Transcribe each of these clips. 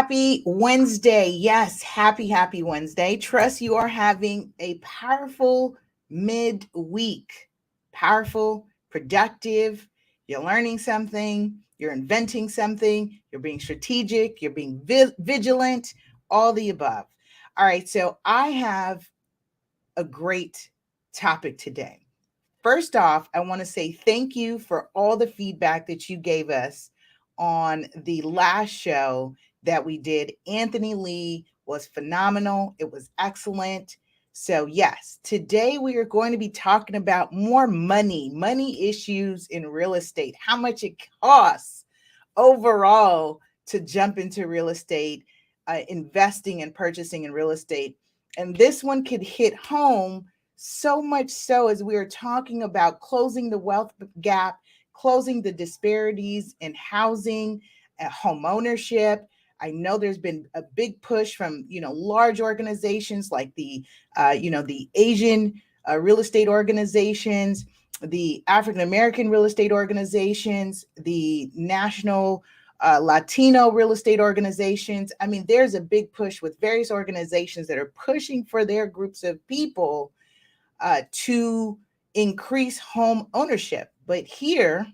Happy Wednesday. Yes, happy Wednesday. Trust you are having a powerful midweek. Powerful, productive. You're learning something, you're inventing something, you're being strategic, you're being vigilant, all the above. All right, so I have a great topic today. First off, I want to say thank you for all the feedback that you gave us on the last show that we did. Anthony Lee was phenomenal. It was excellent. So, yes, today we are going to be talking about more money issues in real estate, how much it costs overall to jump into real estate, investing and purchasing in real estate. And this one could hit home so much so as we are talking about closing the wealth gap, closing the disparities in housing, home ownership. I know there's been a big push from large organizations like the Asian real estate organizations, the African American real estate organizations, the National Latino real estate organizations. I mean, there's a big push with various organizations that are pushing for their groups of people to increase home ownership. But here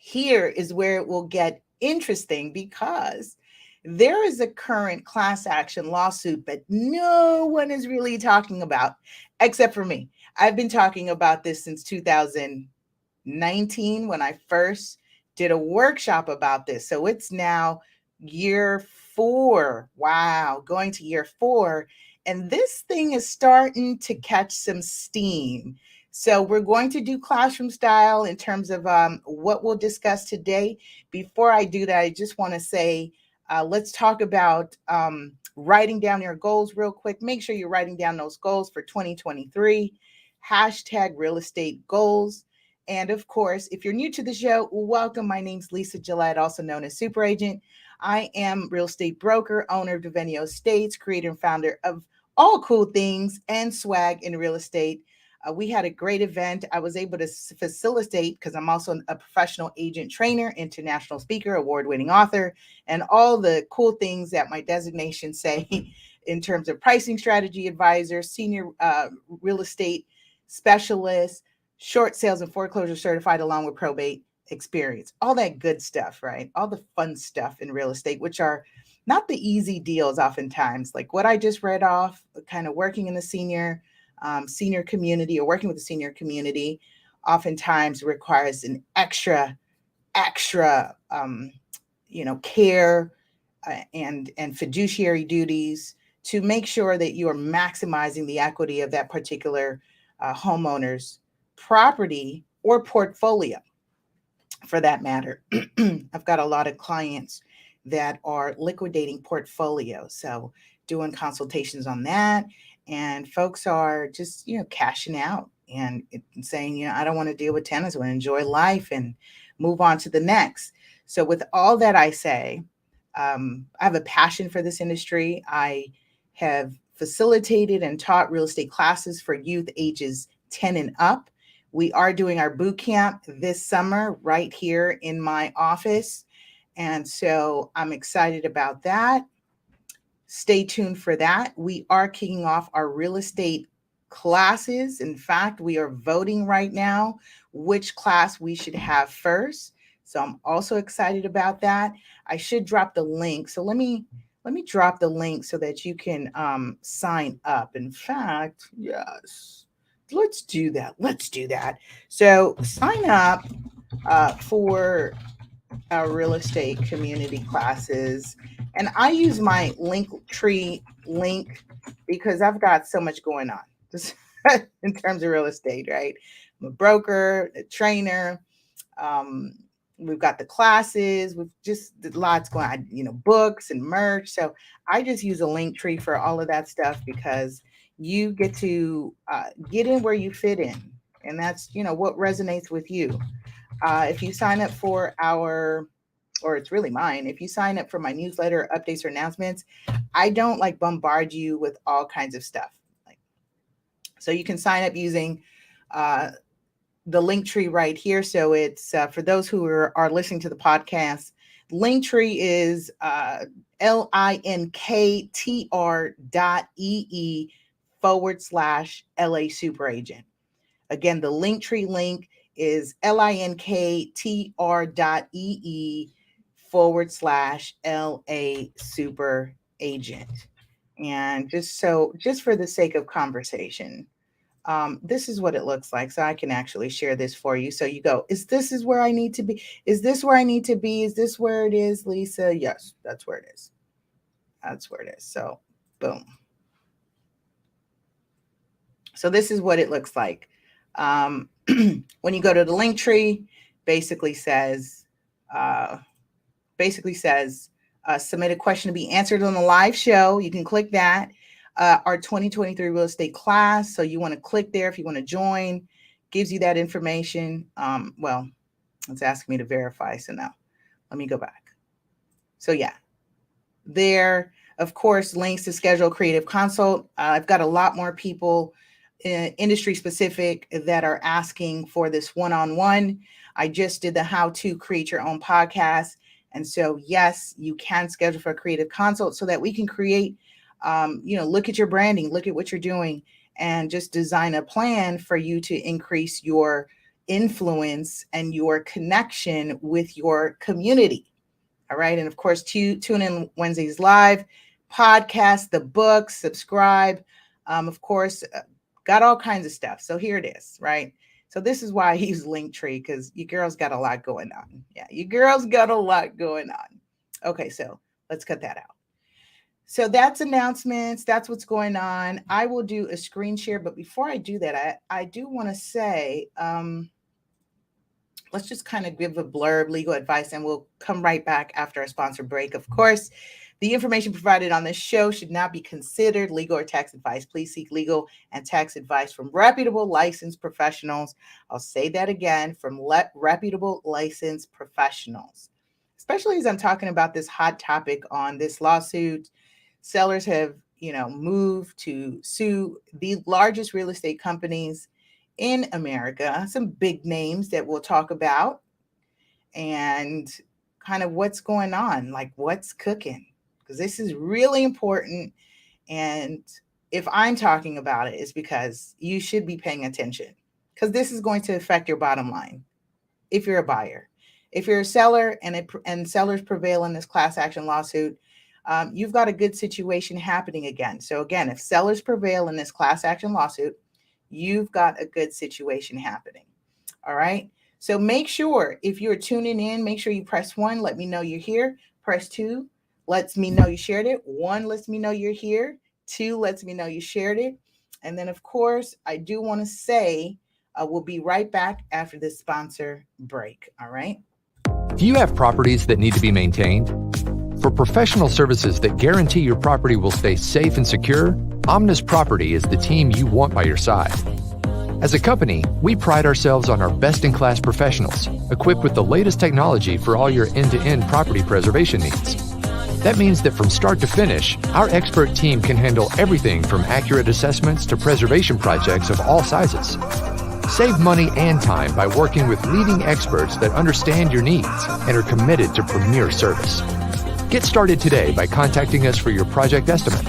is where it will get interesting, because there is a current class action lawsuit that no one is really talking about except for me. I've been talking about this since 2019 when I first did a workshop about this. So it's now year 4. Wow, going to year 4. And this thing is starting to catch some steam. So we're going to do classroom style in terms of what we'll discuss today. Before I do that, I just want to say, let's talk about writing down your goals real quick. Make sure you're writing down those goals for 2023. Hashtag real estate goals. And of course, if you're new to the show, welcome. My name's Lisa Gillett, also known as Super Agent. I am real estate broker, owner of Devenio Estates, creator and founder of all cool things and swag in real estate. We had a great event. I was able to facilitate because I'm also a professional agent trainer, international speaker, award-winning author, and all the cool things that my designations say in terms of pricing strategy advisor, senior real estate specialist, short sales and foreclosure certified, along with probate experience. All that good stuff, right? All the fun stuff in real estate, which are not the easy deals oftentimes. Like what I just read off, kind of working in the senior community or working with the senior community oftentimes requires an extra care and fiduciary duties to make sure that you are maximizing the equity of that particular homeowner's property or portfolio, for that matter. I've got a lot of clients that are liquidating portfolios, so doing consultations on that. And folks are just, cashing out and saying, I don't want to deal with tenants. I want to enjoy life and move on to the next. So with all that I say, I have a passion for this industry. I have facilitated and taught real estate classes for youth ages 10 and up. We are doing our boot camp this summer right here in my office. And so I'm excited about that. Stay tuned for that. We are kicking off our real estate classes. In fact, we are voting right now which class we should have first. So I'm also excited about that. I should drop the link. So let me drop the link so that you can sign up. In fact, yes, let's do that. So sign up for our real estate community classes. And I use my Linktree link because I've got so much going on in terms of real estate, right? I'm a broker, a trainer. We've got the classes. We've just lots going on, books and merch. So I just use a Linktree for all of that stuff because you get to get in where you fit in. And that's, what resonates with you. If you sign up for it's really mine. If you sign up for my newsletter, updates or announcements, I don't bombard you with all kinds of stuff. So you can sign up using the Linktree right here. So it's for those who are listening to the podcast, Linktree is linktr.ee/LA super agent. Again, the Linktree link is linktr.ee/LA super agent. And just for the sake of conversation, this is what it looks like. So I can actually share this for you. So you go, this is where I need to be? Is this where I need to be? Is this where it is, Lisa? Yes, that's where it is. That's where it is. So boom. So this is what it looks like. When you go to the link tree, basically says, submit a question to be answered on the live show. You can click that. Our 2023 real estate class. So you want to click there if you want to join. Gives you that information. Well, it's asking me to verify. So now let me go back. So yeah, there, of course, links to schedule a creative consult. I've got a lot more people industry specific that are asking for this one-on-one. I just did the how to create your own podcast. And so, yes, you can schedule for a creative consult so that we can create, look at your branding, look at what you're doing, and just design a plan for you to increase your influence and your connection with your community. All right. And of course, tune in Wednesdays live, podcast, the book, subscribe. Of course, got all kinds of stuff. So here it is, right? So this is why I use Linktree, because you girls got a lot going on. Yeah, you girls got a lot going on. Okay, so let's cut that out. So that's announcements. That's what's going on. I will do a screen share. But before I do that, I do want to say, let's just kind of give a blurb, legal advice, and we'll come right back after our sponsor break. Of course, the information provided on this show should not be considered legal or tax advice. Please seek legal and tax advice from reputable licensed professionals. I'll say that again, from reputable licensed professionals, especially as I'm talking about this hot topic on this lawsuit. Sellers have, moved to sue the largest real estate companies in America, some big names that we'll talk about, and kind of what's going on, like what's cooking. Because this is really important. And if I'm talking about it, it's because you should be paying attention, because this is going to affect your bottom line. If you're a buyer, if you're a seller and sellers prevail in this class action lawsuit, you've got a good situation happening again. So again, if sellers prevail in this class action lawsuit, you've got a good situation happening. All right. So make sure if you're tuning in, make sure you press 1, let me know you're here. Press 2, lets me know you shared it. 1 lets me know you're here. 2 lets me know you shared it. And then, of course, I do want to say we'll be right back after this sponsor break. All right. Do you have properties that need to be maintained? For professional services that guarantee your property will stay safe and secure, Omnis Property is the team you want by your side. As a company, we pride ourselves on our best-in-class professionals, equipped with the latest technology for all your end-to-end property preservation needs. That means that from start to finish, our expert team can handle everything from accurate assessments to preservation projects of all sizes. Save money and time by working with leading experts that understand your needs and are committed to premier service. Get started today by contacting us for your project estimate.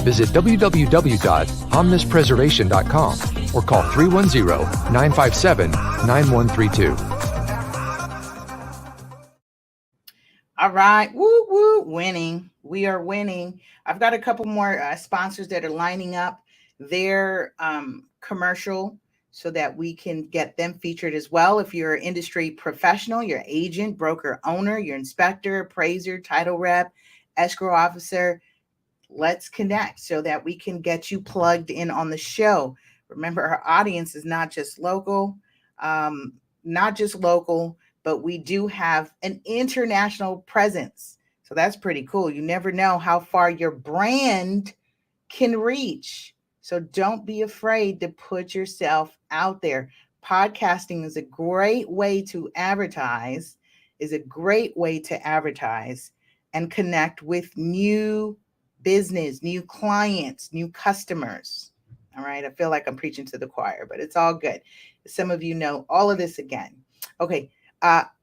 Visit www.omnispreservation.com or call 310-957-9132. All right. Woo, woo, winning. We are winning. I've got a couple more sponsors that are lining up their commercial so that we can get them featured as well. If you're an industry professional, your agent, broker, owner, your inspector, appraiser, title rep, escrow officer, let's connect so that we can get you plugged in on the show. Remember, our audience is not just local, but we do have an international presence. So that's pretty cool. You never know how far your brand can reach. So don't be afraid to put yourself out there. Podcasting is a great way to advertise, and connect with new business, new clients, new customers. All right. I feel like I'm preaching to the choir, but it's all good. Some of you know all of this again. Okay.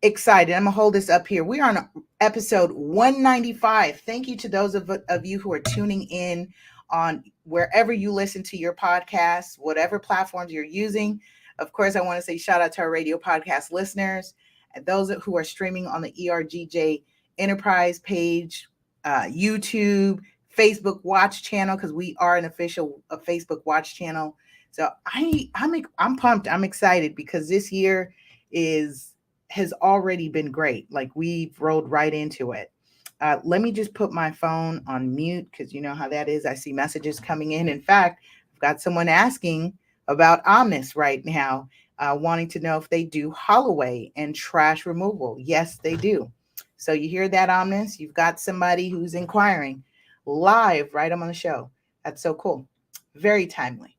Excited. I'm gonna hold this up here. We are on episode 195. Thank you to those of you who are tuning in on wherever you listen to your podcasts, whatever platforms you're using. Of course, I want to say shout out to our radio podcast listeners and those who are streaming on the ERGJ Enterprise page, YouTube, Facebook Watch channel, because we are an official Facebook Watch channel. So I'm pumped. I'm excited because this year has already been great. Like, we've rolled right into it. Let me just put my phone on mute because you know how that is. I see messages coming in. In fact, I've got someone asking about Omnis right now, wanting to know if they do Holloway and trash removal. Yes, they do. So you hear that, Omnis? You've got somebody who's inquiring live right on the show. That's so cool. Very timely.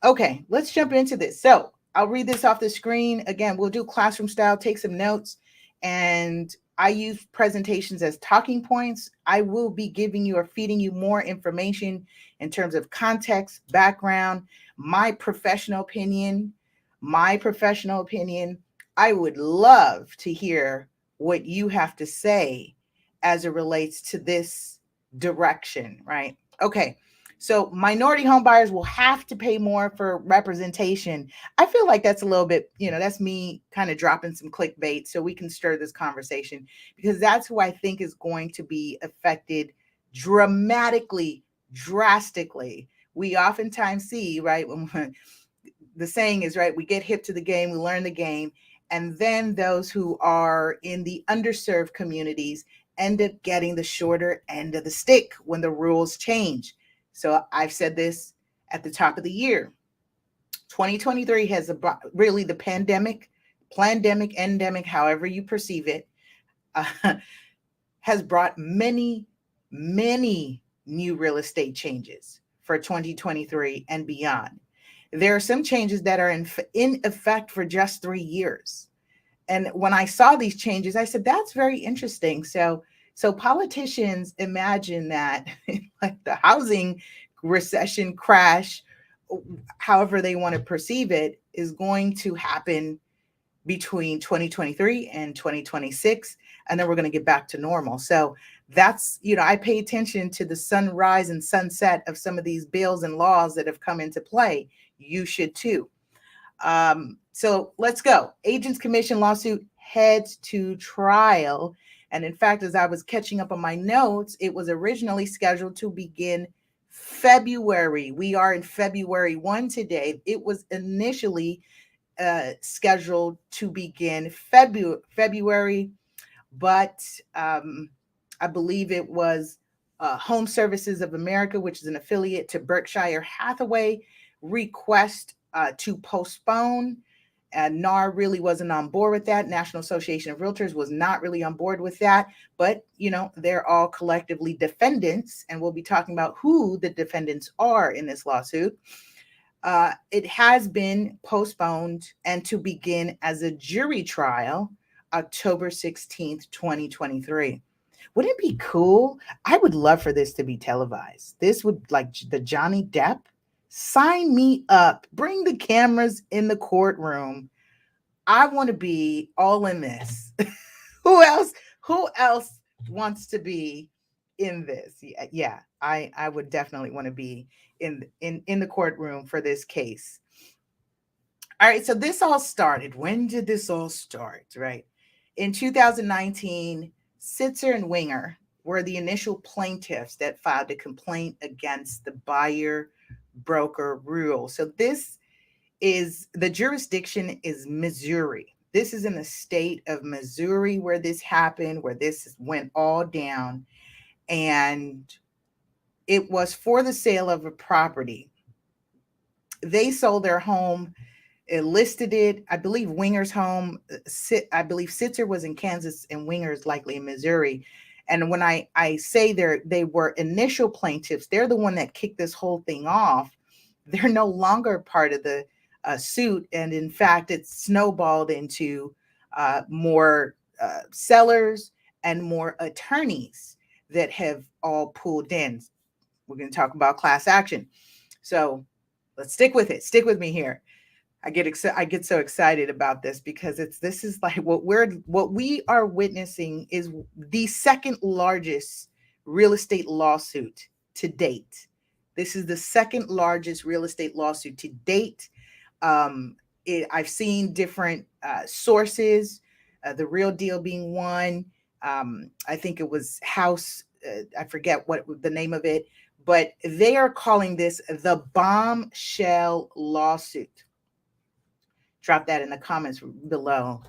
Okay, let's jump into this. So I'll read this off the screen. Again, we'll do classroom style, take some notes, and I use presentations as talking points. I will be giving you or feeding you more information in terms of context, background, my professional opinion. I would love to hear what you have to say as it relates to this direction, right? Okay. So minority home buyers will have to pay more for representation. I feel like that's a little bit, that's me kind of dropping some clickbait so we can stir this conversation, because that's who I think is going to be affected drastically. We oftentimes see, right, when the saying is, right, we get hip to the game, we learn the game, and then those who are in the underserved communities end up getting the shorter end of the stick when the rules change. So I've said this at the top of the year. 2023 has really the pandemic, endemic, however you perceive it, has brought many new real estate changes for 2023 and beyond. There are some changes that are in effect for just 3 years. And when I saw these changes, I said, that's very interesting. So politicians imagine that like the housing recession crash, however they want to perceive it, is going to happen between 2023 and 2026. And then we're going to get back to normal. So that's, I pay attention to the sunrise and sunset of some of these bills and laws that have come into play. You should too. So let's go. Agents Commission lawsuit heads to trial. And in fact, as I was catching up on my notes, it was originally scheduled to begin February. We are in February 1 today. It was initially scheduled to begin February, but I believe it was HomeSevices America, which is an affiliate to Berkshire Hathaway, request to postpone. And NAR really wasn't on board with that. National Association of REALTORS was not really on board with that. But, they're all collectively defendants, and we'll be talking about who the defendants are in this lawsuit. It has been postponed and to begin as a jury trial October 16th, 2023. Wouldn't it be cool? I would love for this to be televised. This would, like the Johnny Depp, sign me up. Bring the cameras in the courtroom. I want to be all in this. Who else wants to be in this? Yeah, I would definitely want to be in the courtroom for this case. All right, so this all started. When did this all start? Right. In 2019, Sitzer and Winger were the initial plaintiffs that filed a complaint against the buyer broker rule. So this is, the jurisdiction is Missouri. This is in the state of Missouri where this happened, where this went all down. And it was for the sale of a property. They sold their home, it listed it, I believe Winger's home, I believe Sitzer was in Kansas and Winger's likely in Missouri. And when I say they were initial plaintiffs, they're the one that kicked this whole thing off. They're no longer part of the suit. And in fact, it's snowballed into more sellers and more attorneys that have all pulled in. We're going to talk about class action. So let's stick with it. Stick with me here. I get so excited about this because this is like what we are witnessing is the second largest real estate lawsuit to date. This is the second largest real estate lawsuit to date. Um, I've seen different sources, the Real Deal being one. I think it was House. I forget what the name of it, but they are calling this the bombshell lawsuit. Drop that in the comments below.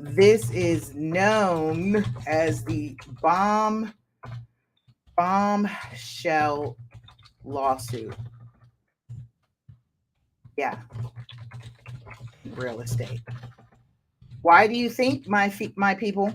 This is known as the bombshell lawsuit. Yeah, real estate. Why do you think, my people?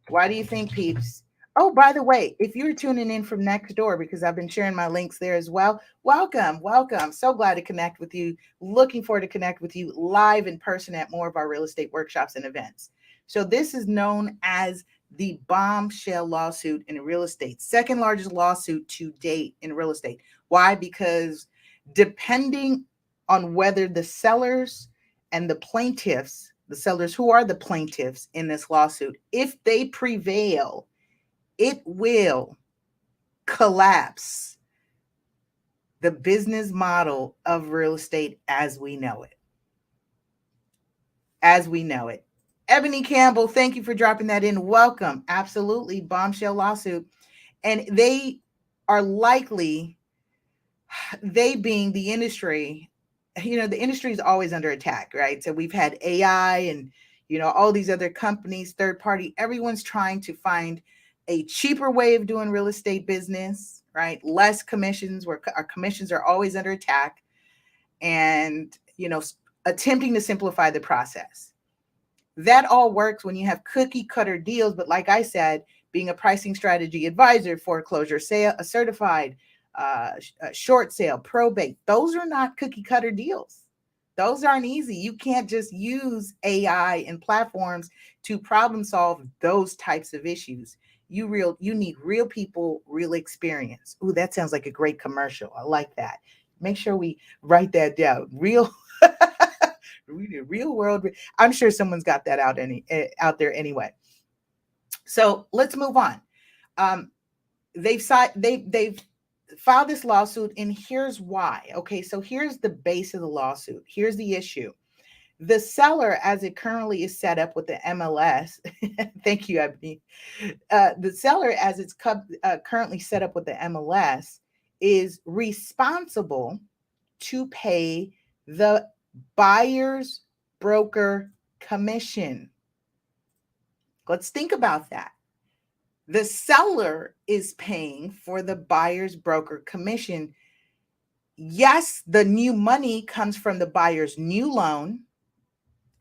Why do you think, peeps? Oh, by the way, if you're tuning in from next door, because I've been sharing my links there as well, welcome, welcome. So glad to connect with you. Looking forward to connect with you live in person at more of our real estate workshops and events. So this is known as the bombshell lawsuit in real estate, second largest lawsuit to date in real estate. Why? Because depending on whether the sellers and the plaintiffs, the sellers who are the plaintiffs in this lawsuit, if they prevail, it will collapse the business model of real estate as we know it. As we know it. Ebony Campbell, thank you for dropping that in. Welcome. Absolutely. Bombshell lawsuit. And they are likely, they being the industry, the industry is always under attack, right? So we've had AI and, all these other companies, third party, everyone's trying to find a cheaper way of doing real estate business, right? Less commissions, where our commissions are always under attack, and, attempting to simplify the process. That all works when you have cookie cutter deals. But like I said, being a pricing strategy advisor, foreclosure sale, a certified, short sale, probate, those are not cookie cutter deals. Those aren't easy. You can't just use AI and platforms to problem solve those types of issues. You need real people, real experience. Ooh, that sounds like a great commercial. I like that. Make sure we write that down. Real world. I'm sure someone's got that out there anyway. So let's move on. They've filed this lawsuit, and here's why. Okay, so here's the base of the lawsuit. Here's the issue. The seller, as it currently is set up with the MLS, thank you, Ebony. The seller, as it's currently set up with the MLS, is responsible to pay the buyer's broker commission. Let's think about that. The seller is paying for the buyer's broker commission. Yes, the new money comes from the buyer's new loan,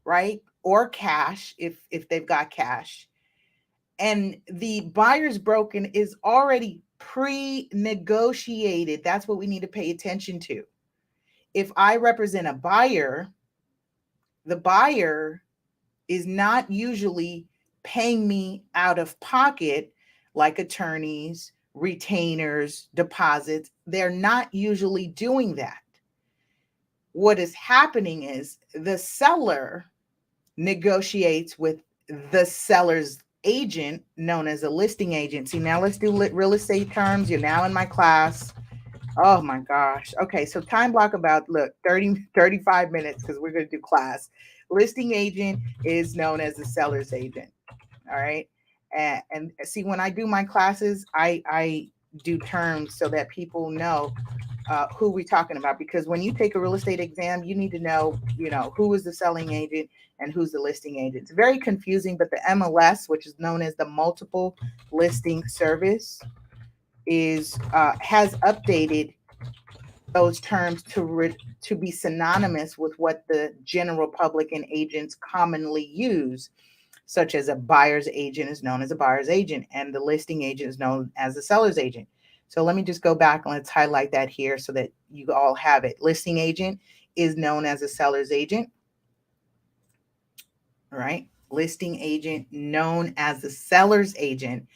right? Or cash, if they've got cash. And the buyer's broker is already pre-negotiated. That's what we need to pay attention to. If I represent a buyer, the buyer is not usually paying me out of pocket, like attorneys, retainers, deposits. They're not usually doing that. What is happening is the seller negotiates with the seller's agent, known as a listing agent. See, now let's do real estate terms. You're now in my class. Oh my gosh. Okay, so time block about 35 minutes, because we're going to do class. Listing agent is known as the seller's agent. All right. And see, when I do my classes, I do terms so that people know who we're talking about, because when you take a real estate exam, you need to know, who is the selling agent and who's the listing agent. It's very confusing, but the MLS, which is known as the multiple listing service, has updated those terms to be synonymous with what the general public and agents commonly use, such as a buyer's agent is known as a buyer's agent, and the listing agent is known as the seller's agent. So let me just go back and let's highlight that here so that you all have it. Listing agent is known as a seller's agent. All right. Listing agent known as the seller's agent.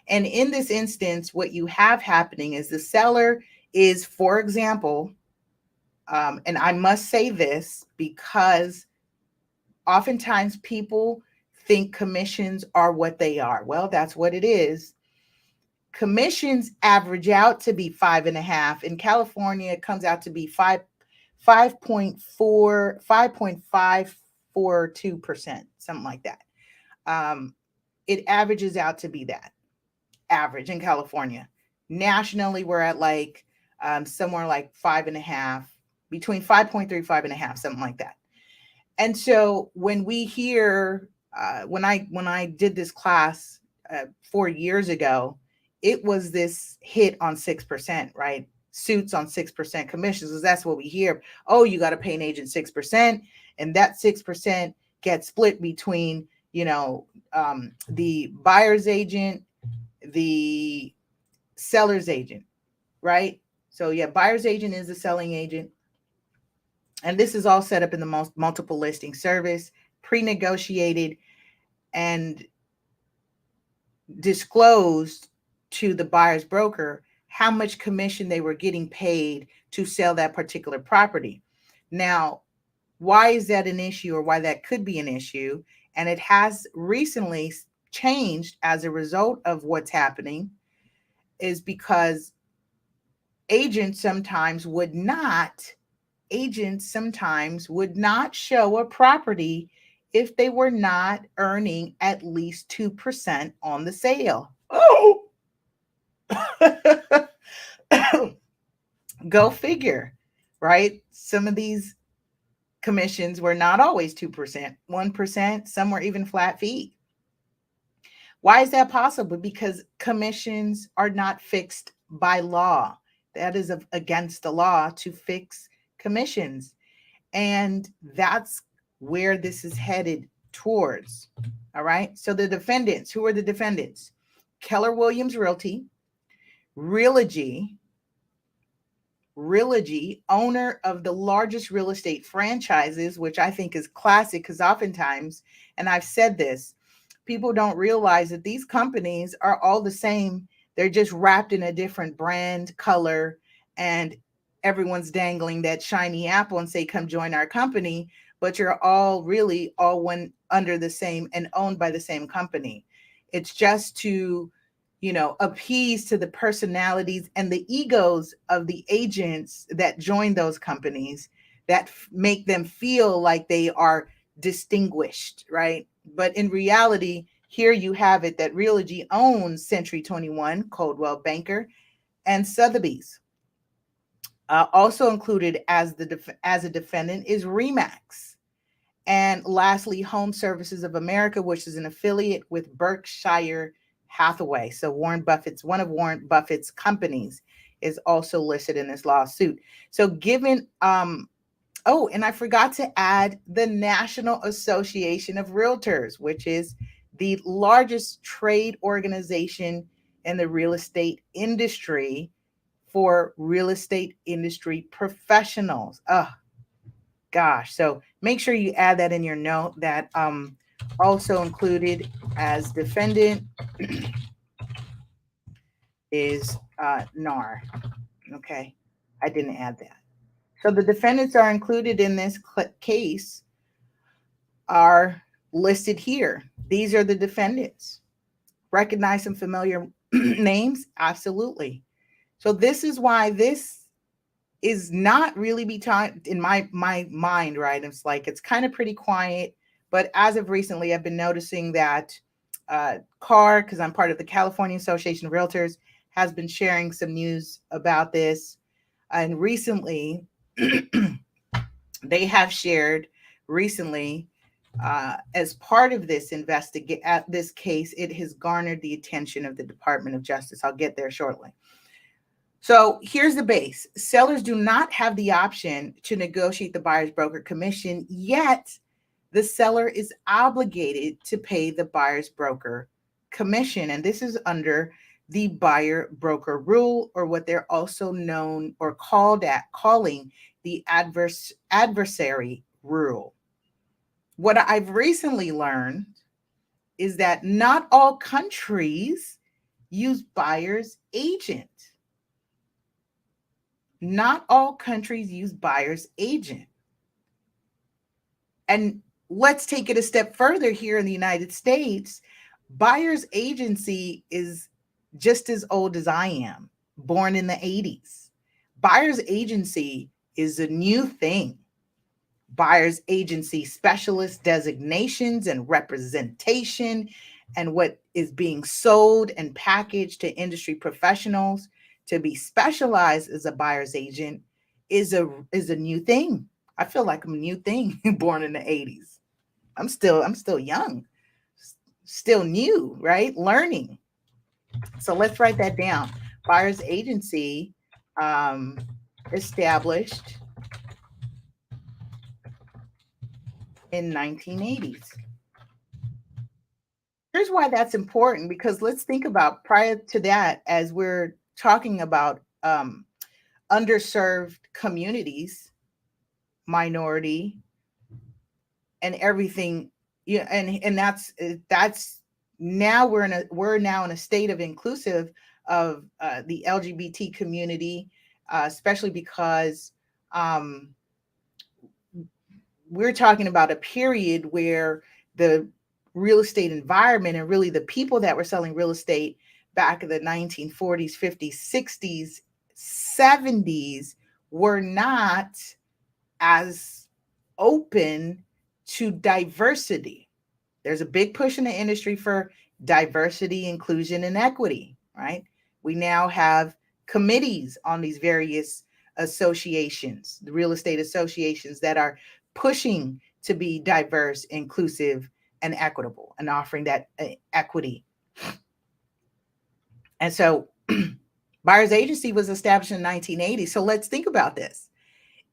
And in this instance, what you have happening is the seller is, for example, And I must say this because oftentimes people think commissions are what they are. Well, that's what it is. Commissions average out to be 5.5. In California, it comes out to be 5.542%, something like that. It averages out to be that average in California. Nationally, we're at like somewhere like 5.5, between 5.3, 5.5, something like that. And so when we hear, when I did this class 4 years ago, it was this hit on 6%, right? Suits on 6% commissions, because that's what we hear. Oh, you got to pay an agent 6%, and that 6% gets split between, the buyer's agent, the seller's agent, right? So yeah, buyer's agent is the selling agent. And this is all set up in the multiple listing service, pre-negotiated and disclosed to the buyer's broker how much commission they were getting paid to sell that particular property. Now, why is that an issue, or why that could be an issue? And it has recently changed as a result of what's happening, is because agents sometimes would not show a property if they were not earning at least 2% on the sale. Oh, go figure, right? Some of these commissions were not always 2%, 1%, some were even flat fee. Why is that possible? Because commissions are not fixed by law. That is against the law to fix commissions. And that's where this is headed towards. All right. So the defendants, who are the defendants? Keller Williams Realty, REALOGY, owner of the largest real estate franchises, which I think is classic, because oftentimes, and I've said this, people don't realize that these companies are all the same. They're just wrapped in a different brand, color, and everyone's dangling that shiny apple and say, come join our company, but you're all really all one under the same and owned by the same company. It's just to, appease to the personalities and the egos of the agents that join those companies, that make them feel like they are distinguished, right? But in reality, here you have it that REALOGY owns Century 21, Coldwell Banker, and Sotheby's. Also included as a defendant is RE/MAX. And lastly, HomeSevices America, which is an affiliate with Berkshire Hathaway. So one of Warren Buffett's companies is also listed in this lawsuit. So given, and I forgot to add the National Association of REALTORS, which is the largest trade organization in the real estate industry for real estate industry professionals. Oh, gosh. So make sure you add that in your note, that also included as defendant is NAR. Okay. I didn't add that. So the defendants are included in this case are listed here. These are the defendants. Recognize some familiar names? Absolutely. So this is why this is not really be taught in my mind, right? It's like, it's kind of pretty quiet, but as of recently, I've been noticing that CAR, because I'm part of the California Association of Realtors, has been sharing some news about this. And recently, they have shared recently, as part of this this case, it has garnered the attention of the Department of Justice. I'll get there shortly. So here's the base. Sellers do not have the option to negotiate the buyer's broker commission, yet the seller is obligated to pay the buyer's broker commission. And this is under the buyer broker rule, or what they're also known or calling the adversary rule. What I've recently learned is that not all countries use buyer's agent. Not all countries use buyer's agent. And let's take it a step further here in the United States. Buyer's agency is just as old as I am, born in the 80s. Buyer's agency is a new thing. Buyer's agency specialist designations and representation and what is being sold and packaged to industry professionals to be specialized as a buyer's agent is a new thing. I feel like I'm a new thing born in the 80s. I'm still young, still new, right? Learning. So let's write that down. Buyer's agency established in 1980s. Here's why that's important, because let's think about prior to that, as we're talking about underserved communities, minority, and everything. Yeah, and that's now we're now in a state of inclusive of the LGBT community, especially because we're talking about a period where the real estate environment and really the people that were selling real estate back in the 1940s, 50s, 60s, 70s were not as open to diversity. There's a big push in the industry for diversity, inclusion, and equity, right? We now have committees on these various associations, the real estate associations, that are pushing to be diverse, inclusive, and equitable, and offering that equity. And so buyer's agency was established in 1980. So let's think about this.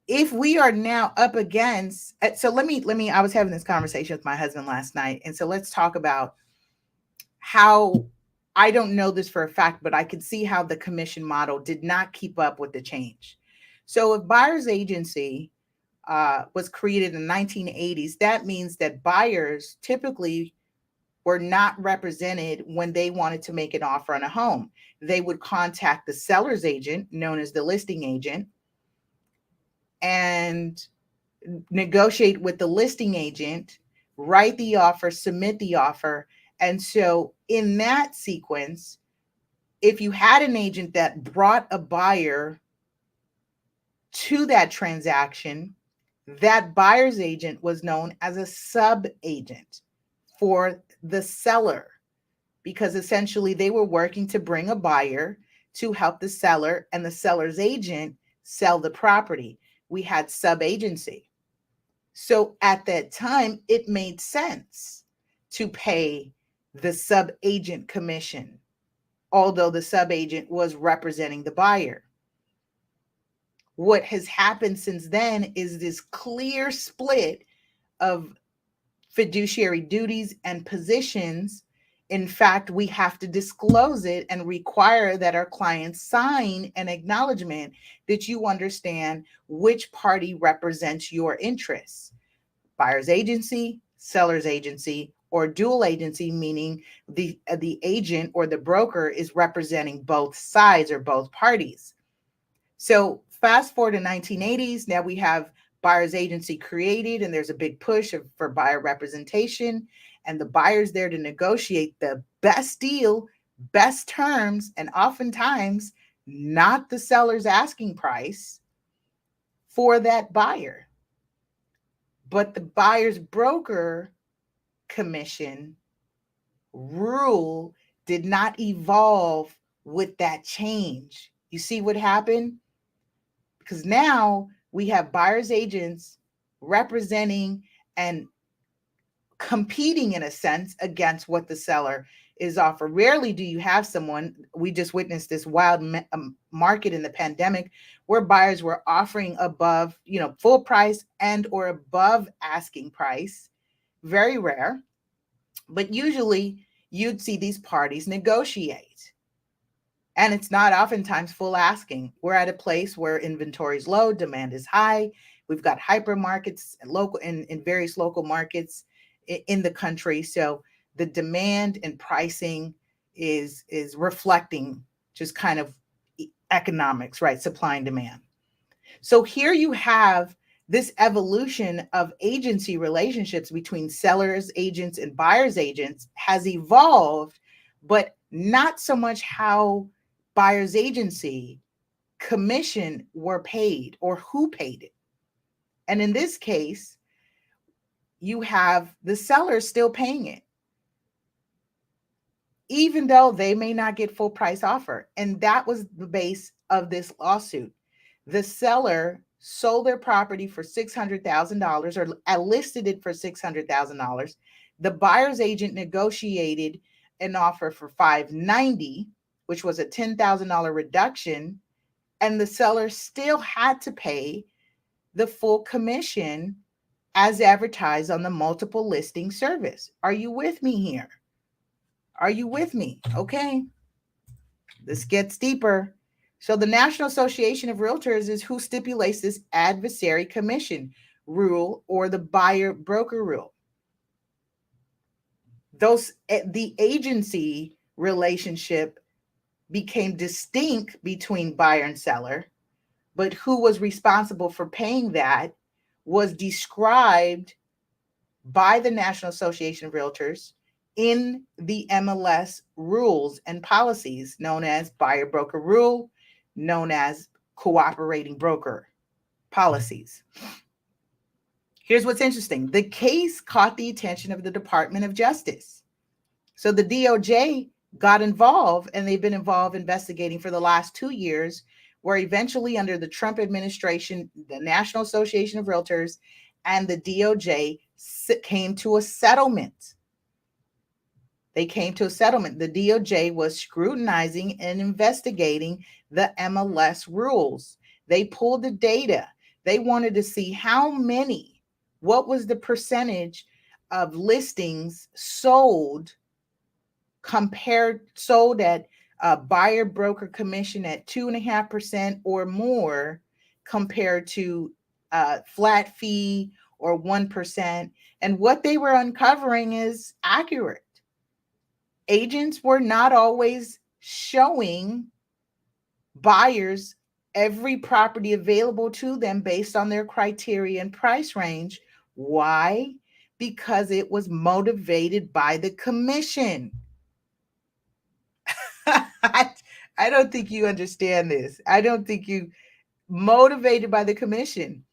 If we are now up against, so let me, I was having this conversation with my husband last night. And so let's talk about how, I don't know this for a fact, but I could see how the commission model did not keep up with the change. So if buyer's agency was created in the 1980s, that means that buyers typically were not represented when they wanted to make an offer on a home. They would contact the seller's agent, known as the listing agent, and negotiate with the listing agent, write the offer, submit the offer. And so in that sequence, if you had an agent that brought a buyer to that transaction, that buyer's agent was known as a sub-agent for the seller, because essentially they were working to bring a buyer to help the seller and the seller's agent sell the property. We had sub-agency. So at that time, it made sense to pay the sub-agent commission, although the sub-agent was representing the buyer. What has happened since then is this clear split of fiduciary duties and positions. In fact, we have to disclose it and require that our clients sign an acknowledgement that you understand which party represents your interests. Buyer's agency, seller's agency, or dual agency, meaning the agent or the broker is representing both sides or both parties. So fast forward to 1980s, now we have buyer's agency created, and there's a big push for buyer representation, and the buyer's there to negotiate the best deal, best terms, and oftentimes not the seller's asking price for that buyer, but the buyer's broker commission rule did not evolve with that change. You see what happened? Because now we have buyer's agents representing and competing in a sense against what the seller is offering. Rarely do you have someone, we just witnessed this wild market in the pandemic where buyers were offering above, full price and or above asking price. Very rare, but usually you'd see these parties negotiate. And it's not oftentimes full asking. We're at a place where inventory is low, demand is high. We've got hypermarkets in various local markets in the country. So the demand and pricing is reflecting just kind of economics, right? Supply and demand. So here you have this evolution of agency relationships between sellers agents and buyers agents has evolved, but not so much how buyers agency commission were paid or who paid it. And in this case, you have the seller still paying it, even though they may not get full price offer. And that was the base of this lawsuit. The seller sold their property for $600,000 or listed it for $600,000. The buyer's agent negotiated an offer for $590,000, which was a $10,000 reduction, and the seller still had to pay the full commission as advertised on the multiple listing service. Are you with me here? Are you with me? Okay. This gets deeper. So the National Association of REALTORS is who stipulates this adversary commission rule or the buyer broker rule. The agency relationship became distinct between buyer and seller, but who was responsible for paying that was described by the National Association of REALTORS in the MLS rules and policies, known as buyer broker rule, known as cooperating broker policies. Here's what's interesting. The case caught the attention of the Department of Justice. So the DOJ got involved, and they've been involved investigating for the last 2 years, where eventually under the Trump administration, the National Association of REALTORS and the DOJ came to a settlement. They came to a settlement. The DOJ was scrutinizing and investigating the MLS rules. They pulled the data. They wanted to see what was the percentage of listings sold at buyer broker commission at 2.5% or more compared to flat fee or 1%. And what they were uncovering is accurate. Agents were not always showing buyers every property available to them based on their criteria and price range. Why? Because it was motivated by the commission. I don't think you understand this. I don't think you motivated by the commission.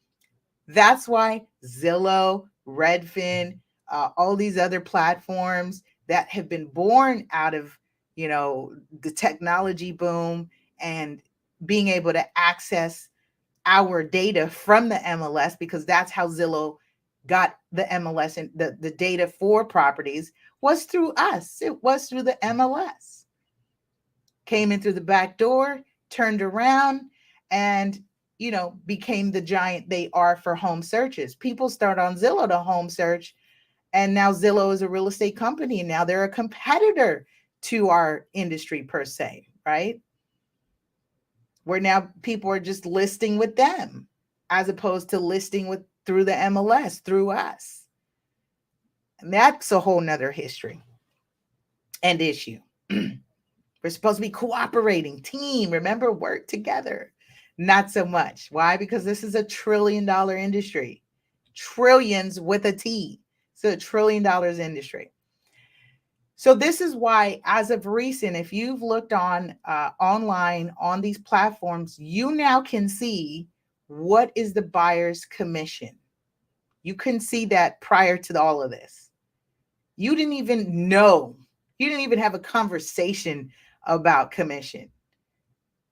That's why Zillow, Redfin, all these other platforms that have been born out of, the technology boom and being able to access our data from the MLS, because that's how Zillow got the MLS and the data for properties was through us. It was through the MLS. Came in through the back door, turned around, and became the giant they are for home searches. People start on Zillow to home search, and now Zillow is a real estate company, and now they're a competitor to our industry per se, right? Where now people are just listing with them as opposed to listing through the MLS, through us. And that's a whole nother history and issue. We're supposed to be cooperating, team, remember, work together. Not so much. Why? Because this is a $1 trillion industry. Trillions with a T. It's a $1 trillion industry. So this is why, as of recent, if you've looked on online on these platforms, you now can see what is the buyer's commission. You couldn't see that prior to all of this. You didn't even know. You didn't even have a conversation about commission,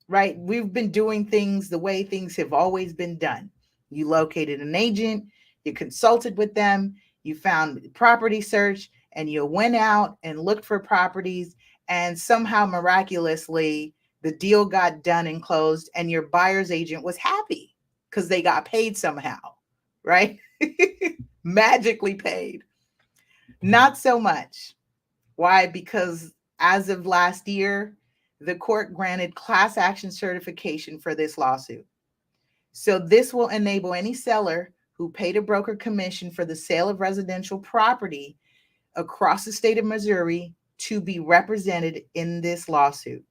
right? We've been doing things the way things have always been done. You located an agent, you consulted with them, you found property search, and you went out and looked for properties, and somehow miraculously the deal got done and closed, and your buyer's agent was happy because they got paid somehow, right? Magically paid. Not so much. Why? Because as of last year, the court granted class action certification for this lawsuit. So this will enable any seller who paid a broker commission for the sale of residential property across the state of Missouri to be represented in this lawsuit.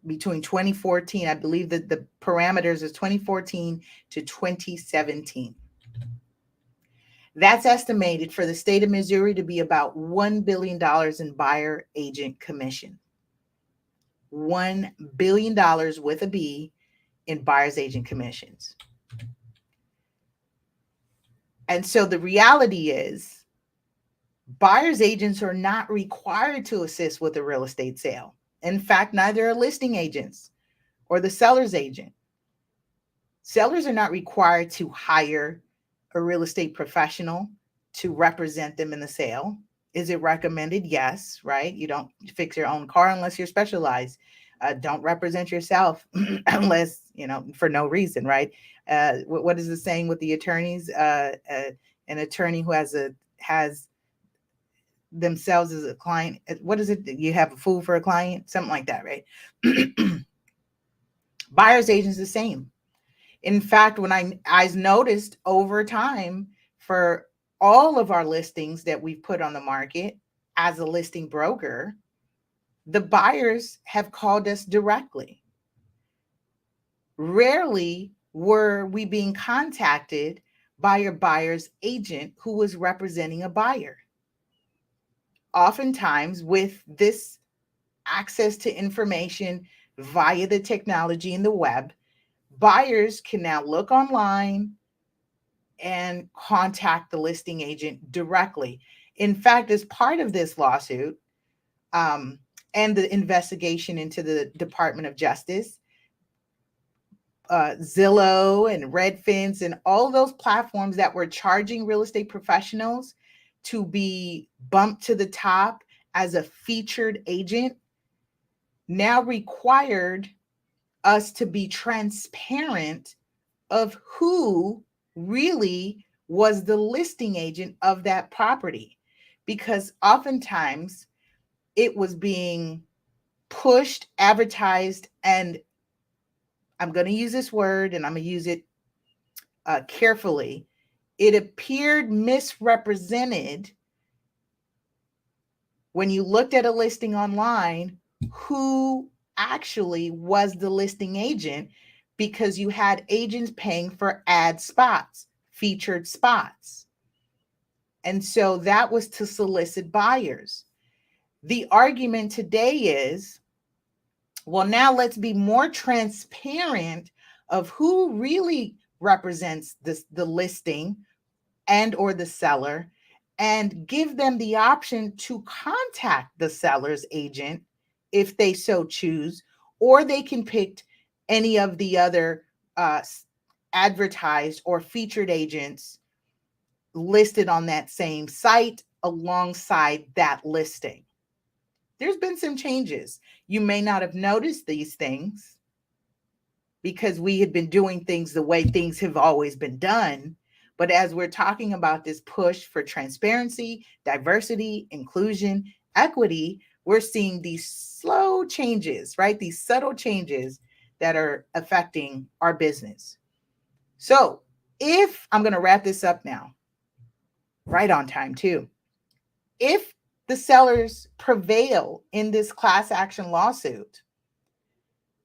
between 2014, I believe that the parameters is 2014 to 2017. That's estimated for the state of Missouri to be about $1 billion in buyer agent commission. $1 billion with a B in buyer's agent commissions. And so the reality is, buyer's agents are not required to assist with a real estate sale. In fact, neither are listing agents or the seller's agent. Sellers are not required to hire a real estate professional to represent them in the sale. Is it recommended? Yes, right? You don't fix your own car unless you're specialized. Don't represent yourself unless, for no reason, right? What is the saying with the attorneys? An attorney who has themselves as a client. What is it? You have a fool for a client? Something like that, right? Buyer's agent's the same. In fact, when I noticed over time for all of our listings that we've put on the market as a listing broker, the buyers have called us directly. Rarely were we being contacted by a buyer's agent who was representing a buyer. Oftentimes, with this access to information via the technology and the web, buyers can now look online and contact the listing agent directly. In fact, as part of this lawsuit and the investigation into the Department of Justice, Zillow and Redfin and all those platforms that were charging real estate professionals to be bumped to the top as a featured agent now required us to be transparent of who really was the listing agent of that property, because oftentimes it was being pushed, advertised, and I'm going to use this word and I'm going to use it carefully. It appeared misrepresented when you looked at a listing online who actually was the listing agent, because you had agents paying for ad spots, featured spots. And so that was to solicit buyers. The argument today is, well, now let's be more transparent of who really represents the listing and or the seller, and give them the option to contact the seller's agent if they so choose, or they can pick any of the other advertised or featured agents listed on that same site alongside that listing. There's been some changes. You may not have noticed these things because we had been doing things the way things have always been done. But as we're talking about this push for transparency, diversity, inclusion, equity, we're seeing these slow changes, right? These subtle changes that are affecting our business. So if I'm going to wrap this up now, right on time too, if the sellers prevail in this class action lawsuit,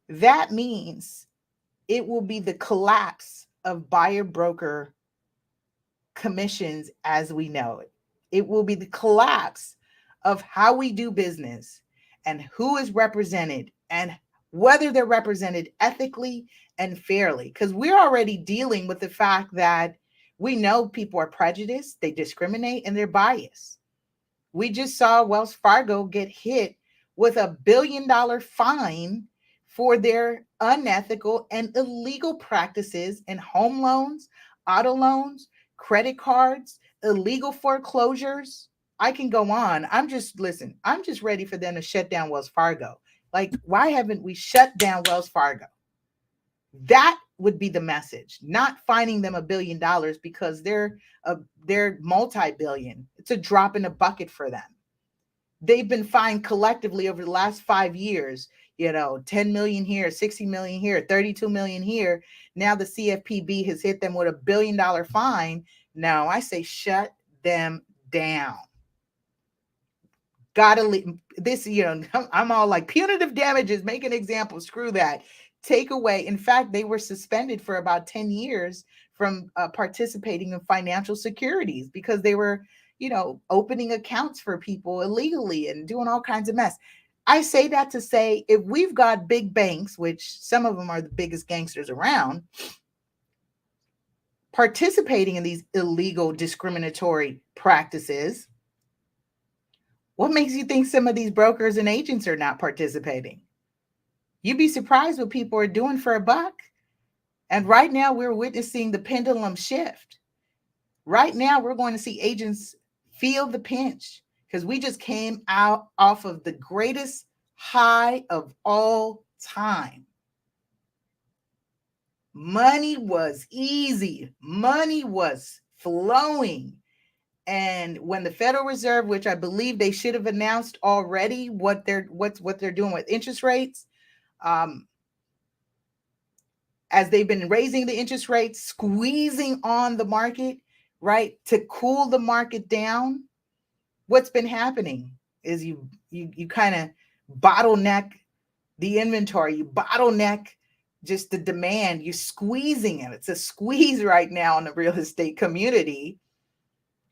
that means it will be the collapse of buyer broker commissions as we know it. It will be the collapse of how we do business and who is represented and whether they're represented ethically and fairly. Because we're already dealing with the fact that we know people are prejudiced, they discriminate, and they're biased. We just saw Wells Fargo get hit with $1 billion fine for their unethical and illegal practices in home loans, auto loans, credit cards, illegal foreclosures. I can go on. I'm just ready for them to shut down Wells Fargo. Like, why haven't we shut down Wells Fargo? That would be the message, not fining them $1 billion because they're multi-billion. It's a drop in a bucket for them. They've been fined collectively over the last 5 years, 10 million here, 60 million here, 32 million here. Now the CFPB has hit them with $1 billion fine. Now I say shut them down. Gotta this, I'm all like punitive damages, make an example, screw that. Take away. In fact, they were suspended for about 10 years from participating in financial securities because they were, opening accounts for people illegally and doing all kinds of mess. I say that to say, if we've got big banks, which some of them are the biggest gangsters around, participating in these illegal discriminatory practices, what makes you think some of these brokers and agents are not participating? You'd be surprised what people are doing for a buck. And right now we're witnessing the pendulum shift. Right now we're going to see agents feel the pinch because we just came out off of the greatest high of all time. Money was easy. Money was flowing. And when the Federal Reserve, which I believe they should have announced already what they're doing with interest rates, as they've been raising the interest rates, squeezing on the market, right, to cool the market down, what's been happening is you kind of bottleneck the inventory, you bottleneck just the demand, you're squeezing it. It's a squeeze right now in the real estate community.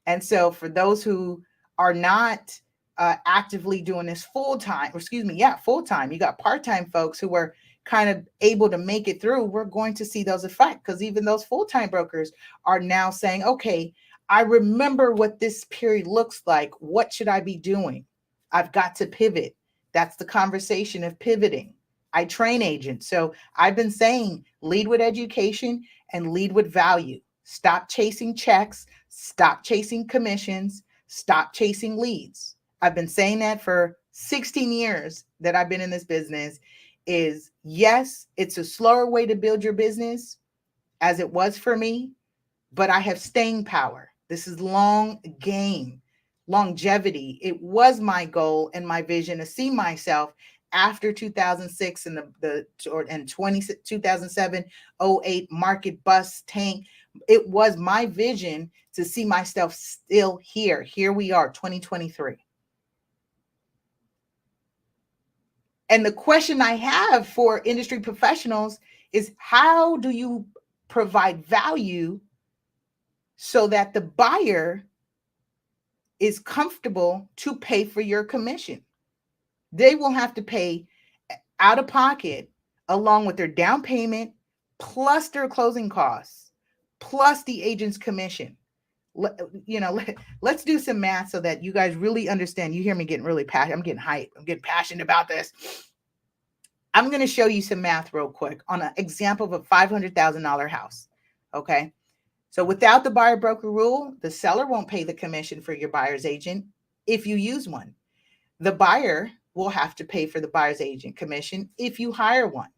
And so for those who are not actively doing this full-time, full-time, you got part-time folks who are kind of able to make it through, we're going to see those effects because even those full-time brokers are now saying, okay, I remember what this period looks like. What should I be doing? I've got to pivot. That's the conversation of pivoting. I train agents. So I've been saying lead with education and lead with value. Stop chasing checks. Stop chasing commissions. Stop chasing leads. I've been saying that for 16 years that I've been in this business. Is yes, it's a slower way to build your business as it was for me, but I have staying power. This is long game, longevity. It was my goal and my vision to see myself after 2006 and the 2007, 08 market bust tank. It was my vision to see myself still here. Here we are, 2023. And the question I have for industry professionals is, how do you provide value so that the buyer is comfortable to pay for your commission? They will have to pay out of pocket along with their down payment, plus their closing costs, plus the agent's commission. Let's do some math so that you guys really understand. You hear me getting really passionate. I'm getting hyped. I'm getting passionate about this. I'm going to show you some math real quick on an example of a $500,000 house. Okay. So without the buyer broker rule, the seller won't pay the commission for your buyer's agent if you use one. The buyer will have to pay for the buyer's agent commission if you hire one.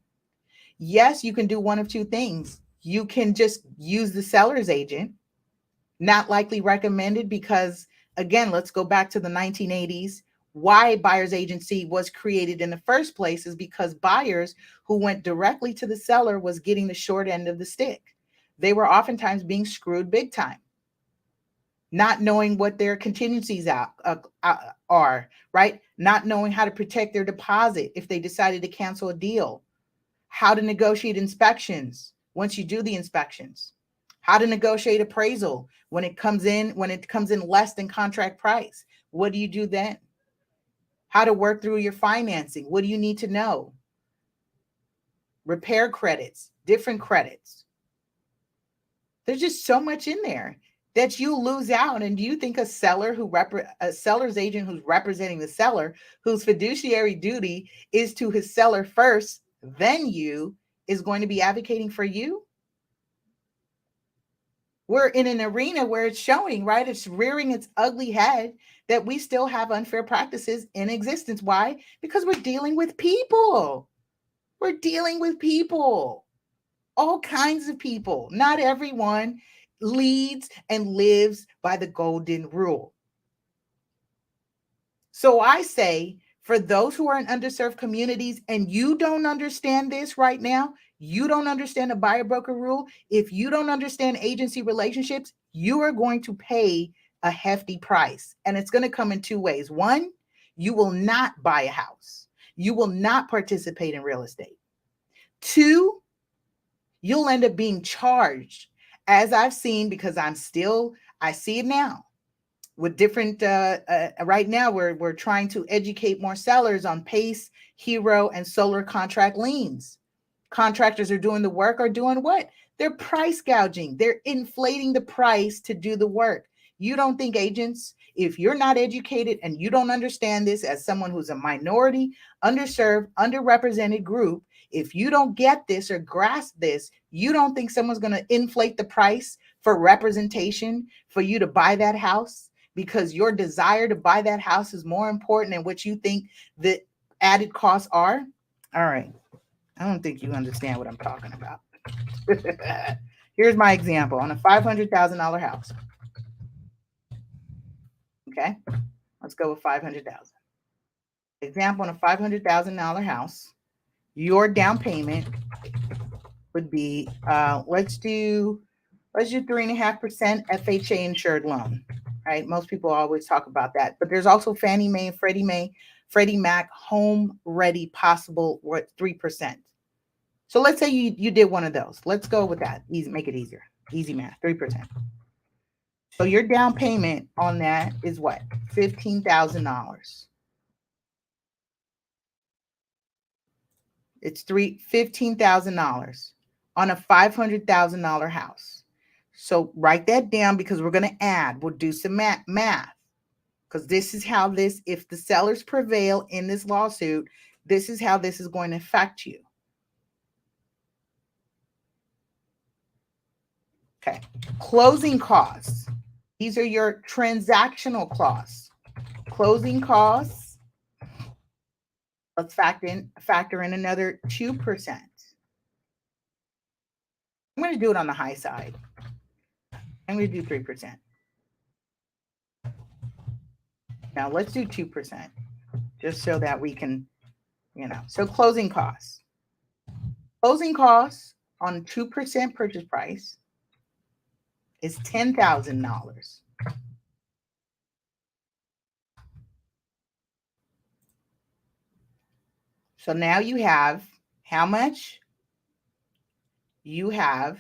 Yes, you can do one of two things. You can just use the seller's agent, not likely recommended because, again, let's go back to the 1980s. Why buyer's agency was created in the first place is because buyers who went directly to the seller was getting the short end of the stick. They were oftentimes being screwed big time, not knowing what their contingencies are, right? Not knowing how to protect their deposit if they decided to cancel a deal, how to negotiate inspections once you do the inspections, how to negotiate appraisal when it comes in less than contract price. What do you do then? How to work through your financing. What do you need to know? Repair credits, different credits. There's just so much in there that you lose out. And do you think a seller's agent who's representing the seller, whose fiduciary duty is to his seller first, then you, is going to be advocating for you? We're in an arena where it's showing, right? It's rearing its ugly head that we still have unfair practices in existence. Why? Because we're dealing with people. We're dealing with people. All kinds of people. Not everyone leads and lives by the golden rule. So I say, for those who are in underserved communities and you don't understand this right now, you don't understand the buyer broker rule, if you don't understand agency relationships, you are going to pay a hefty price. And it's going to come in two ways. One, You will not buy a house. You will not participate in real estate. 2, you'll end up being charged, as I've seen, because I see it now with different, right now we're trying to educate more sellers on PACE, HERO, and solar contract liens. Contractors are doing the work are doing what? They're price gouging. They're inflating the price to do the work. You don't think agents, if you're not educated and you don't understand this as someone who's a minority, underserved, underrepresented group, if you don't get this or grasp this, you don't think someone's going to inflate the price for representation for you to buy that house because your desire to buy that house is more important than what you think the added costs are? All right. I don't think you understand what I'm talking about. Here's my example on a $500,000 house. Okay, let's go with 500,000. Example on a $500,000 house, your down payment would be let's do 3.5% FHA insured loan. Right, most people always talk about that, but there's also Fannie Mae and Freddie Mac home ready possible what 3%. So let's say you did one of those. Let's go with that. Easy, make it easier. Easy math, 3%. So your down payment on that is what? $15,000. It's $15,000 on a $500,000 house. So write that down because we're going to add. We'll do some math because this is how this, if the sellers prevail in this lawsuit, this is how this is going to affect you. Okay, closing costs. These are your transactional costs. Closing costs. Let's factor in another 2%. I'm going to do it on the high side. I'm going to do 3%. Now let's do 2%, just so that we can, So closing costs. Closing costs on 2% purchase price is $10,000. So now you have how much? You have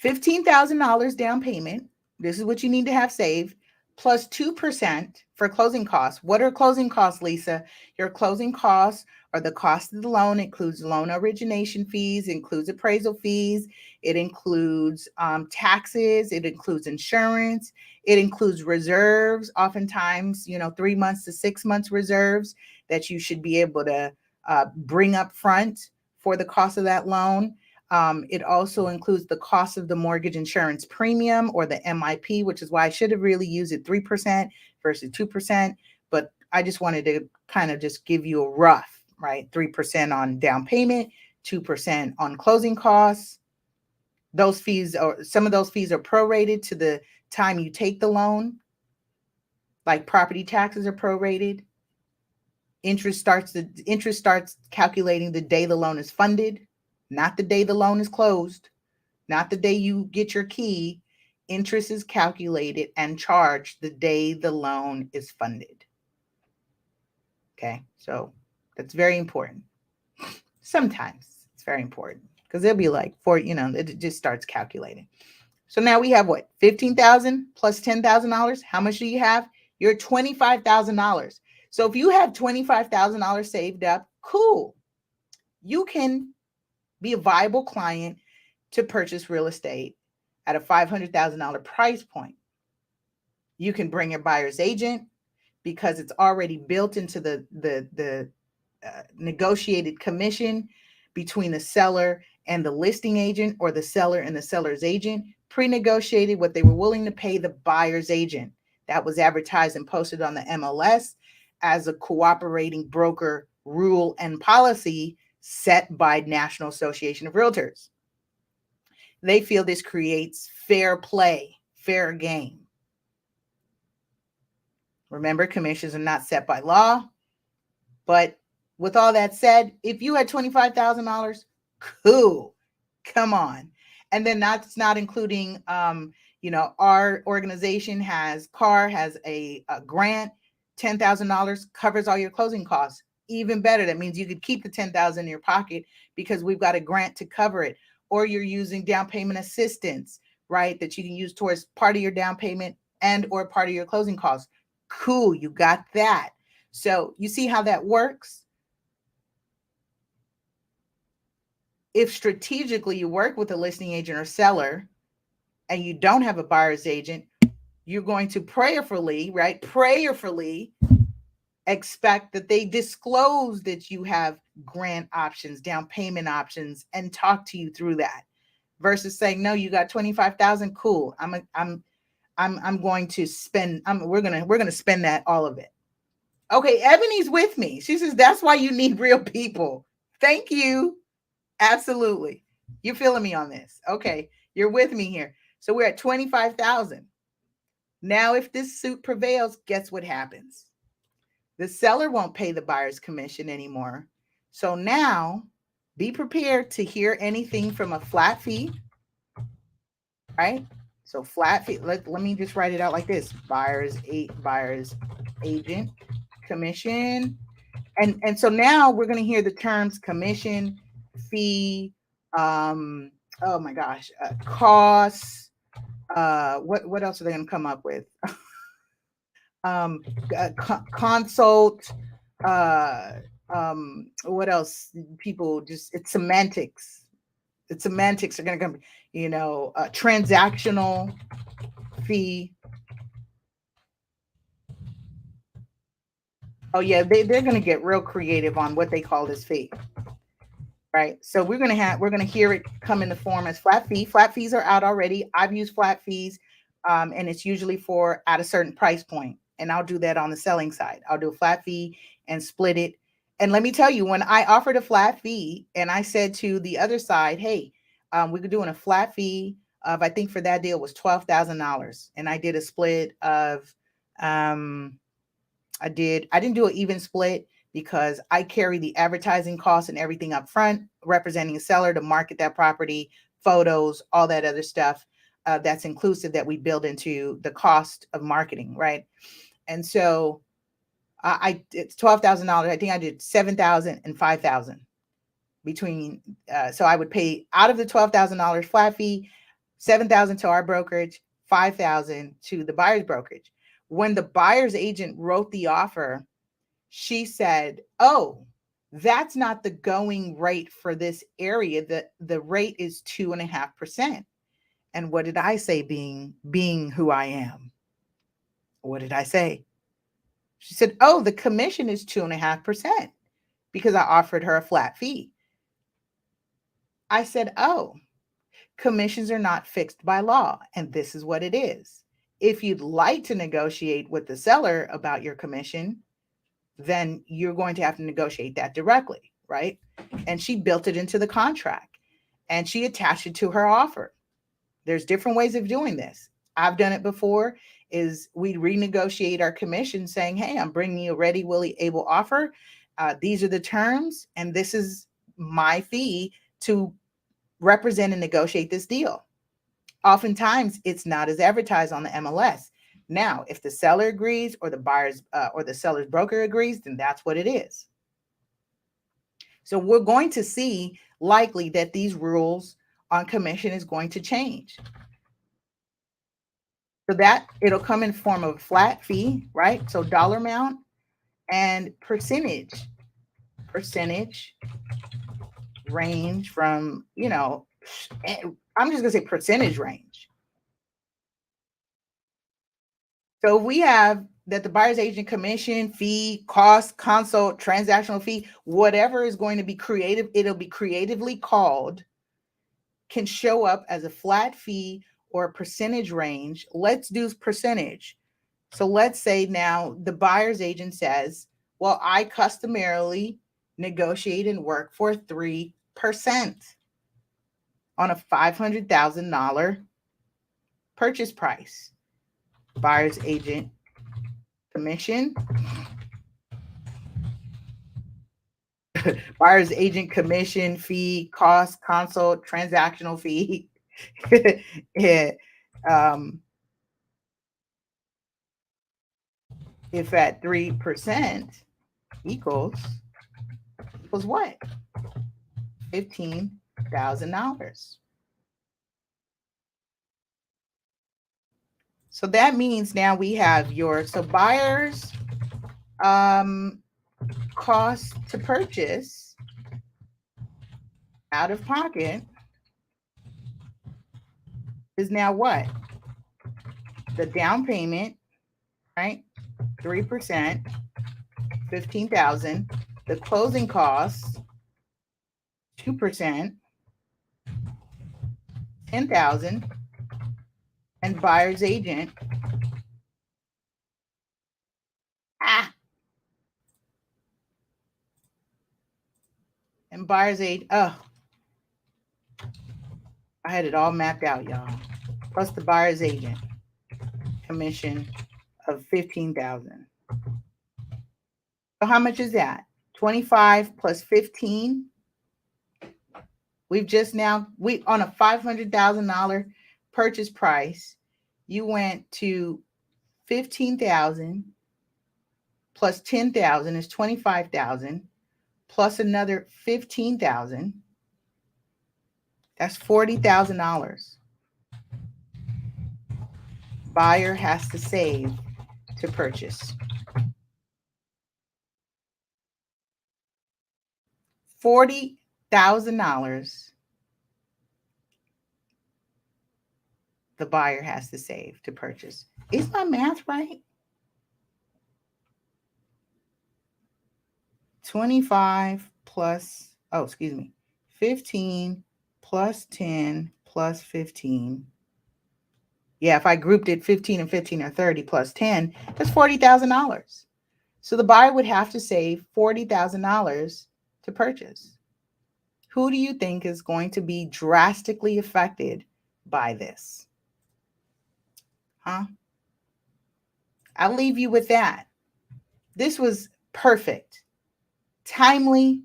$15,000 down payment. This is what you need to have saved, plus 2% for closing costs. What are closing costs, Lisa? Your closing costs are the cost of the loan. It includes loan origination fees, includes appraisal fees. It includes taxes. It includes insurance. It includes reserves. Oftentimes, 3 months to 6 months reserves that you should be able to bring up front for the cost of that loan. It also includes the cost of the mortgage insurance premium or the MIP, which is why I should have really used it 3% versus 2%. But I just wanted to kind of just give you a rough, right? 3% on down payment, 2% on closing costs. Those fees or some of those fees are prorated to the time you take the loan. Like property taxes are prorated. Interest starts calculating the day the loan is funded, not the day the loan is closed, not the day you get your key. Interest is calculated and charged the day the loan is funded. Okay, so that's very important. Sometimes it's very important because it'll be like it just starts calculating. So now we have what? $15,000 plus $10,000. How much do you have? You're $25,000. So if you have $25,000 saved up, cool. You can be a viable client to purchase real estate at a $500,000 price point. You can bring your buyer's agent because it's already built into the negotiated commission between the seller and the listing agent, or the seller and the seller's agent, pre-negotiated what they were willing to pay the buyer's agent. That was advertised and posted on the MLS as a cooperating broker rule and policy set by National Association of REALTORS. They feel this creates fair play, fair game. Remember, commissions are not set by law. But with all that said, if you had $25,000, cool, come on. And then that's not including, our organization has a grant $10,000 covers all your closing costs. Even better. That means you could keep the $10,000 in your pocket because we've got a grant to cover it. Or you're using down payment assistance, right? That you can use towards part of your down payment and or part of your closing costs. Cool, you got that. So you see how that works? If strategically you work with a listing agent or seller and you don't have a buyer's agent, you're going to prayerfully, right? Prayerfully expect that they disclose that you have grant options, down payment options, and talk to you through that. Versus saying, no, you got 25,000. Cool. I'm going to spend. We're gonna spend that, all of it. Okay, Ebony's with me. She says that's why you need real people. Thank you. Absolutely. You're feeling me on this. Okay, you're with me here. So we're at 25,000. Now, if this suit prevails, guess what happens? The seller won't pay the buyer's commission anymore. So now be prepared to hear anything from a flat fee, right? So flat fee, let me just write it out like this: buyer's agent commission. And so now we're going to hear the terms commission, fee, oh my gosh, costs, what else are they going to come up with? Consult, what else? People just, it's semantics. It's semantics are going to come, transactional fee. Oh yeah, they're going to get real creative on what they call this fee. Right. So we're going to hear it come in the form as flat fee. Flat fees are out already. I've used flat fees, and it's usually for at a certain price point. And I'll do that on the selling side. I'll do a flat fee and split it. And let me tell you, when I offered a flat fee and I said to the other side, hey, we could do a flat fee of, I think for that deal was $12,000. And I did a split of, I didn't do an even split because I carry the advertising costs and everything up front, representing a seller to market that property, photos, all that other stuff that's inclusive that we build into the cost of marketing, right? And so it's $12,000. I think I did $7,000 and $5,000 between. So I would pay out of the $12,000 flat fee, $7,000 to our brokerage, $5,000 to the buyer's brokerage. When the buyer's agent wrote the offer, she said, oh, that's not the going rate for this area. The rate is 2.5%. And what did I say, being who I am? What did I say? She said, oh, the commission is 2.5% because I offered her a flat fee. I said, oh, commissions are not fixed by law, and this is what it is. If you'd like to negotiate with the seller about your commission, then you're going to have to negotiate that directly, right? And she built it into the contract and she attached it to her offer. There's different ways of doing this. I've done it before, is we renegotiate our commission saying, hey, I'm bringing you a ready, willing, able offer. These are the terms, and this is my fee to represent and negotiate this deal. Oftentimes, it's not as advertised on the MLS. Now, if the seller agrees or the buyer's or the seller's broker agrees, then that's what it is. So we're going to see likely that these rules on commission is going to change. So that it'll come in form of a flat fee, right? So dollar amount and percentage range from, I'm just gonna say percentage range. So we have that the buyer's agent commission, fee, cost, consult, transactional fee, whatever is going to be creative, it'll be creatively called, can show up as a flat fee or a percentage range. Let's do percentage. So let's say now the buyer's agent says, well, I customarily negotiate and work for 3% on a $500,000 purchase price. Buyer's agent commission, buyer's agent commission, fee, cost, consult, transactional fee. Yeah. if at 3% equals what? $15,000. So that means now we have so buyers cost to purchase out of pocket is now what? The down payment, right? 3%, 15,000. The closing costs, 2%, 10,000, and buyer's agent. And buyer's agent. Oh, I had it all mapped out, y'all. Plus the buyer's agent commission of 15,000. So how much is that? 25 plus 15. We've just now, on a $500,000 purchase price, you went to 15,000 plus 10,000 is 25,000 plus another 15,000. That's $40,000. Buyer has to save to purchase. $40,000 the buyer has to save to purchase. Is my math right? 25 plus, 15 plus 10 plus 15. Yeah, if I grouped it 15 and 15 or 30 plus 10, that's $40,000. So the buyer would have to save $40,000 to purchase. Who do you think is going to be drastically affected by this? I'll leave you with that. This was perfect, timely,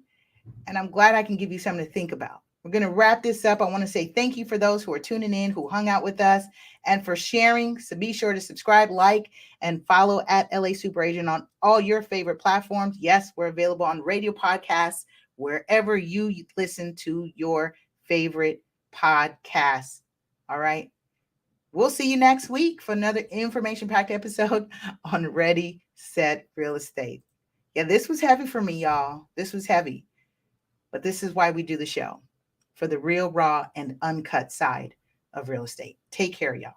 and I'm glad I can give you something to think about. We're going to wrap this up. I want to say thank you for those who are tuning in, who hung out with us, and for sharing. So be sure to subscribe, like, and follow at LA Super Agent on all your favorite platforms. Yes, we're available on radio podcasts, wherever you listen to your favorite podcasts. All right. We'll see you next week for another information-packed episode on Ready, Set, Real Estate. Yeah, this was heavy for me, y'all. This was heavy. But this is why we do the show, for the real, raw, and uncut side of real estate. Take care, y'all.